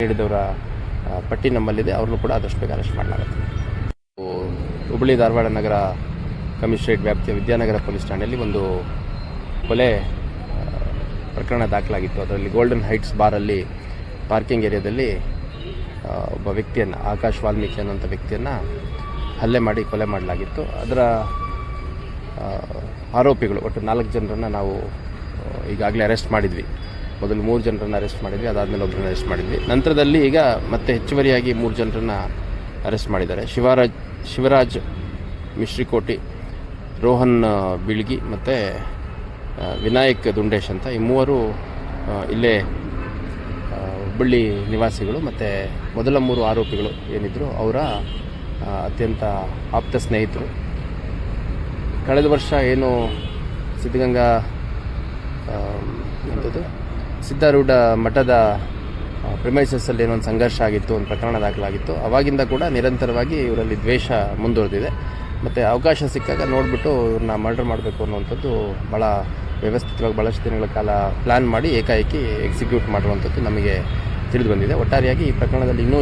ನೀಡಿದವರ ಪಟ್ಟಿ ನಮ್ಮಲ್ಲಿದೆ. ಅವ್ರನ್ನೂ ಕೂಡ ಆದಷ್ಟು ಬೇಗ ಅರೆಸ್ಟ್ ಮಾಡಲಾಗುತ್ತೆ. ಹುಬ್ಬಳ್ಳಿ ಧಾರವಾಡ ನಗರ ಕಮಿಷನರೇಟ್ ವ್ಯಾಪ್ತಿಯ ವಿದ್ಯಾನಗರ ಪೊಲೀಸ್ ಠಾಣೆಯಲ್ಲಿ ಒಂದು ಕೊಲೆ ಪ್ರಕರಣ ದಾಖಲಾಗಿತ್ತು. ಅದರಲ್ಲಿ ಗೋಲ್ಡನ್ ಹೈಟ್ಸ್ ಬಾರಲ್ಲಿ ಪಾರ್ಕಿಂಗ್ ಏರಿಯಾದಲ್ಲಿ ಒಬ್ಬ ವ್ಯಕ್ತಿಯನ್ನು, ಆಕಾಶ್ ವಾಲ್ಮೀಕಿ ಅನ್ನೋಂಥ ವ್ಯಕ್ತಿಯನ್ನು ಹಲ್ಲೆ ಮಾಡಿ ಕೊಲೆ ಮಾಡಲಾಗಿತ್ತು. ಅದರ ಆರೋಪಿಗಳು ಒಟ್ಟು 4 ಜನರನ್ನು ನಾವು ಈಗಾಗಲೇ ಅರೆಸ್ಟ್ ಮಾಡಿದ್ವಿ. ಮೊದಲು 3 ಜನರನ್ನು ಅರೆಸ್ಟ್ ಮಾಡಿದ್ವಿ, ಅದಾದಮೇಲೆ ಒಬ್ಬರನ್ನ ಅರೆಸ್ಟ್ ಮಾಡಿದ್ವಿ. ನಂತರದಲ್ಲಿ ಈಗ ಮತ್ತೆ ಹೆಚ್ಚುವರಿಯಾಗಿ 3 ಜನರನ್ನು ಅರೆಸ್ಟ್ ಮಾಡಿದ್ದಾರೆ. ಶಿವರಾಜ್ ಮಿಶ್ರಿಕೋಟಿ, ರೋಹನ್ ಬೀಳ್ಗಿ ಮತ್ತು ವಿನಾಯಕ್ ದುಂಡೇಶ್ ಅಂತ ಈ 3 ಇಲ್ಲೇ ಹುಬ್ಬಳ್ಳಿ ನಿವಾಸಿಗಳು. ಮತ್ತು ಮೊದಲ 3 ಆರೋಪಿಗಳು ಏನಿದ್ರು ಅವರ ಅತ್ಯಂತ ಆಪ್ತ ಸ್ನೇಹಿತರು. ಕಳೆದ ವರ್ಷ ಏನು ಸಿದ್ಧಗಂಗಾ ಸಿದ್ಧಾರೂಢ ಮಠದ ಪ್ರಿಮೈಸಸ್ಸಲ್ಲಿ ಏನೊಂದು ಸಂಘರ್ಷ ಆಗಿತ್ತು, ಒಂದು ಪ್ರಕರಣ ದಾಖಲಾಗಿತ್ತು. ಅವಾಗಿಂದ ಕೂಡ ನಿರಂತರವಾಗಿ ಇವರಲ್ಲಿ ದ್ವೇಷ ಮುಂದುವರೆದಿದೆ. ಮತ್ತು ಅವಕಾಶ ಸಿಕ್ಕಾಗ ನೋಡಿಬಿಟ್ಟು ಇವ್ರನ್ನ ಮರ್ಡರ್ ಮಾಡಬೇಕು ಅನ್ನುವಂಥದ್ದು ಭಾಳ ವ್ಯವಸ್ಥಿತವಾಗಿ ಭಾಳಷ್ಟು ದಿನಗಳ ಕಾಲ ಪ್ಲ್ಯಾನ್ ಮಾಡಿ ಏಕಾಏಕಿ ಎಕ್ಸಿಕ್ಯೂಟ್ ಮಾಡುವಂಥದ್ದು ನಮಗೆ ತಿಳಿದು ಬಂದಿದೆ. ಒಟ್ಟಾರೆಯಾಗಿ ಈ ಪ್ರಕರಣದಲ್ಲಿ ಇನ್ನೂ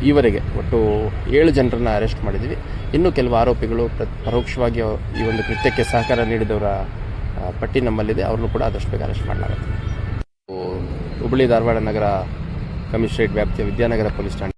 ಈವರೆಗೆ ಒಟ್ಟು 7 ಜನರನ್ನ ಅರೆಸ್ಟ್ ಮಾಡಿದ್ದೀವಿ. ಇನ್ನೂ ಕೆಲವು ಆರೋಪಿಗಳು ಪರೋಕ್ಷವಾಗಿ ಈ ಒಂದು ಕೃತ್ಯಕ್ಕೆ ಸಹಕಾರ ನೀಡಿದವರ ಪಟ್ಟಿ ನಮ್ಮಲ್ಲಿದೆ. ಅವ್ರನ್ನೂ ಕೂಡ ಆದಷ್ಟು ಬೇಗ ಅರೆಸ್ಟ್ ಮಾಡಲಾಗುತ್ತೆ. ಹುಬ್ಬಳ್ಳಿ ಧಾರವಾಡ ನಗರ ಕಮಿಷನರೇಟ್ ವ್ಯಾಪ್ತಿಯ ವಿದ್ಯಾನಗರ ಪೊಲೀಸ್ ಠಾಣೆ